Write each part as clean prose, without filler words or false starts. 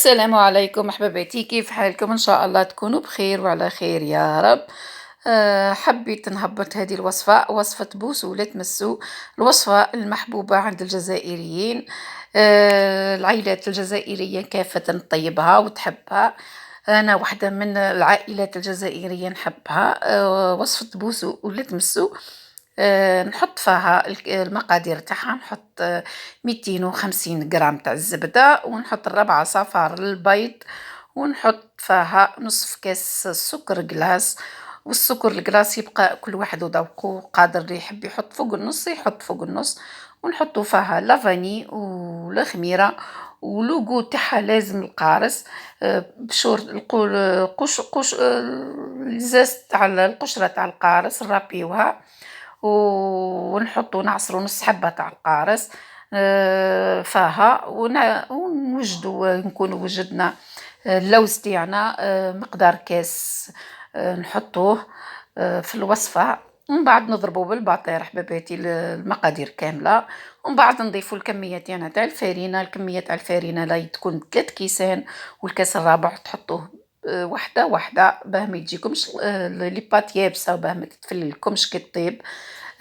السلام عليكم أحباباتي، كيف حالكم؟ إن شاء الله تكونوا بخير وعلى خير يا رب. حبيت نهبط هذه الوصفة، وصفة بوسولة مسو، الوصفة المحبوبة عند الجزائريين. العائلات الجزائرية كافة تطيبها وتحبها. أنا واحدة من العائلات الجزائرية نحبها. وصفة بوسولة مسو. نحط فيها المقادير تاعها، نحط 250 غرام تاع الزبدة، ونحط 4 صفار البيض، ونحط فيها نصف كاس سكر قلاص. والسكر القلاص يبقى كل واحد وذوقه، قادر اللي يحب يحط فوق النص يحط فوق النص. ونحطو فيها لافاني والخميرة، ولوغو تاعها لازم القارص. بشور الزاز تاع القشرة تاع القارص نرابيوها، ونحطو نعصرو نص حبة تاع القارص فيها، ونوجدو نكونو وجدنا اللوز تاعنا مقدار كاس نحطوه في الوصفة. ومن بعد نضربو بالباطير حباباتي المقادير كاملة، ومن بعد نضيفو الكمية تاعنا تاع الفارينة. الكمية تاع الفارينة لا تكون 3 كيسان، والكاس الرابع تحطوه وحدة وحدة باه ما يجيكمش لي بات يابسة، وباه ما تتفللكمش كي طيب.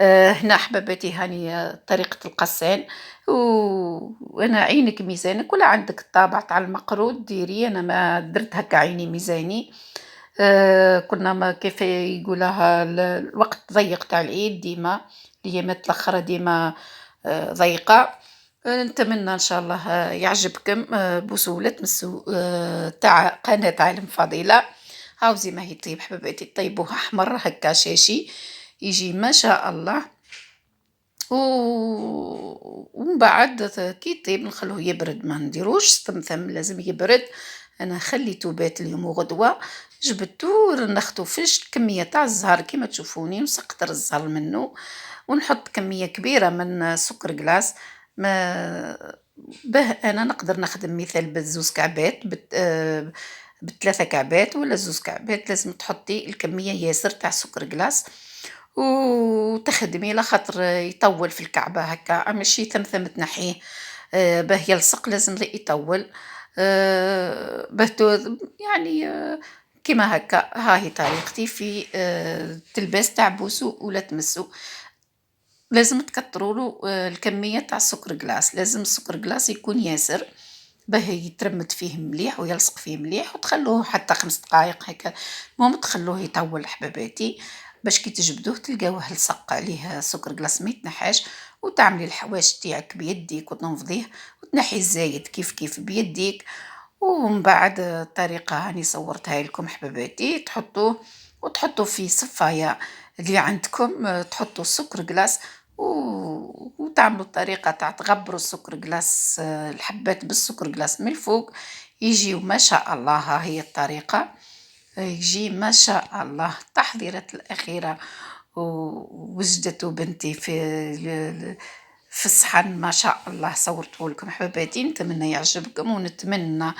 هنا حباباتي هاني طريقة القسان. وأنا عينك ميزانك، ولا عندك الطابع تاع المقروض ديريه، أنا ما درت هاكا عيني ميزاني. كنا ما كيف يقولها الوقت ضيق تاع العيد ديما، الأيامات الأخرى ديما ضيقة. نتمنى إن شاء الله يعجبكم بوسولة مسو تاع قناة عالم فضيلة. هاو زي ما هي طيب حباباتي، طيبوها أحمر هاكا شاشي يجي ما شاء الله. ومن بعد كي يطيب نخلوه يبرد، ما نديروش سطمثم، لازم يبرد. انا خليته بات اليوم وغدوه، جبدتو ناخدو فيش كميه تاع الزهر كيما تشوفوني، نسقطر الزهر منه، ونحط كميه كبيره من سكر قلاص. ما به انا نقدر نخدم مثال بزوز كعبات بثلاثه كعبات ولا زوز كعبات، لازم تحطي الكميه ياسر تاع سكر قلاص وتخدمي على خاطر يطول في الكعبة هكا، ماشي ثمثم تنحيه. باه يلصق لازم يطول. باه يعني كيما هكا. ها هي طريقتي في التلباس تاع بوسو ولا تمسو. لازم تكتروا له الكمية تاع السكر قلاص، لازم السكر قلاص يكون ياسر باه يترمد فيه مليح ويلصق فيه مليح، وتخلوه حتى 5 دقائق هكا. المهم تخلوه يطول حباباتي، باش كي تجبدوه تلقاوه لصق عليه سكر قلاص ما يتنحاش. وتعملي الحواش تاعك بيديك وتنفضيه، وتنحي الزايد كيف كيف بيديك. ومن بعد الطريقة هاني صورتها لكم حباباتي، تحطوه وتحطوا في صفاية اللي عندكم، تحطوا السكر قلاص وتعملوا الطريقة تاع تغبروا السكر قلاص، الحبات بالسكر قلاص من الفوق، يجيو ما شاء الله. ها هي الطريقة، يجي ما شاء الله. التحضيرات الأخيرة وجدته بنتي في الصحن ما شاء الله، صورته لكم حباباتي. نتمنى يعجبكم، ونتمنى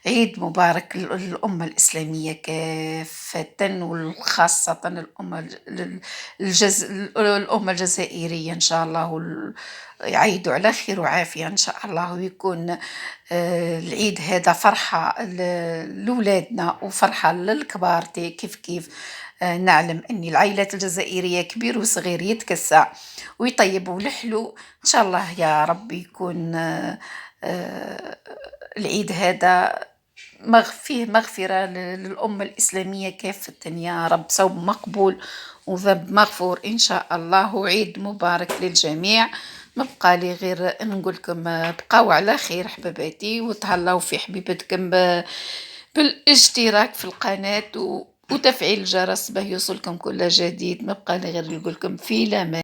عيد مبارك للأمة الإسلامية كافة، وخاصة الأمة الجزائرية إن شاء الله. يعيدوا على خير وعافية إن شاء الله، ويكون العيد هذا فرحة لولادنا وفرحة للكبار كيف كيف. نعلم أن العائلات الجزائرية كبير وصغير يتكسى ويطيبوا الحلو. إن شاء الله يا رب يكون العيد هذا فيه مغفرة للأمة الإسلامية كافة يا رب، صوم مقبول وذنب مغفور إن شاء الله، وعيد مبارك للجميع. ما بقى لي غير نقولكم بقاو على خير حباباتي، وتهلاو في حبيبتكم بالاشتراك في القناة وتفعيل الجرس باه يوصلكم كل جديد. ما بقى لي غير نقولكم في الأمان.